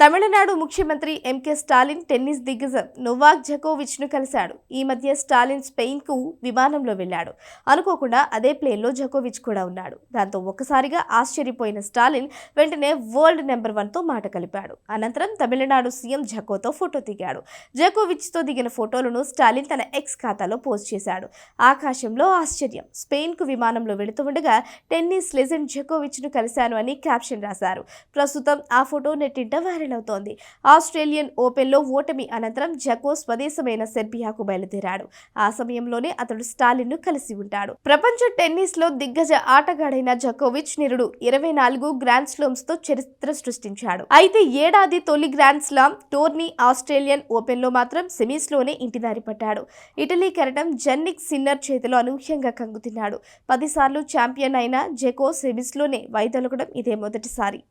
తమిళనాడు ముఖ్యమంత్రి MK Stalin tennis దిగ్గజం Novak జకోవిచ్ ను కలిశాడు. ఈ మధ్య స్టాలిన్ స్పెయిన్ కు విమానంలో వెళ్లాడు. అనుకోకుండా అదే ప్లేన్ లో జకోవిచ్ కూడా ఉన్నాడు. దాంతో ఒక్కసారిగా ఆశ్చర్యపోయిన స్టాలిన్ వెంటనే వరల్డ్ నెంబర్ 1 తో మాట కలిపాడు. అనంతరం తమిళనాడు సీఎం జకోతో ఫోటో దిగాడు. జకోవిచ్ తో దిగిన ఫోటోలను స్టాలిన్ తన ఎక్స్ ఖాతాలో పోస్ట్ చేశాడు. ఆకాశంలో ఆశ్చర్యం. స్పెయిన్ కు విమానంలో వెళుతూ ఉండగా టెన్నిస్ లెజెండ్ జకోవిచ్ ను కలిశాను అని క్యాప్షన్ రాశారు. ప్రస్తుతం ఆ ఫోటో నెట్టింట వైరల్ అవుతోంది. ఆస్ట్రేలియన్ ఓపెన్ లో ఓటమి అనంతరం జకో స్వదేశమైన సెర్బియాకు బయలుదేరాడు. ఆ సమయంలోనే అతడు స్టాలిన్ ను కలిసి ఉంటాడు. ప్రపంచ టెన్నిస్ లో దిగ్గజ ఆటగాడైన జకోవిచ్ నిరుడు 24 గ్రాండ్ స్లామ్స్ తో చరిత్ర సృష్టించాడు. అయితే ఏడాది తొలి grand slam tourney Australian open లో మాత్రం సెమీస్ లోనే ఇంటిదారి పట్టాడు. ఇటలీ కెరటం జన్నిక్ సిన్నర్ చేతిలో అనూహ్యంగా కంగుతిన్నాడు. 10 సార్లు ఛాంపియన్ అయిన జకో సెమీస్ లోనే వైదొలగడం ఇదే మొదటిసారి.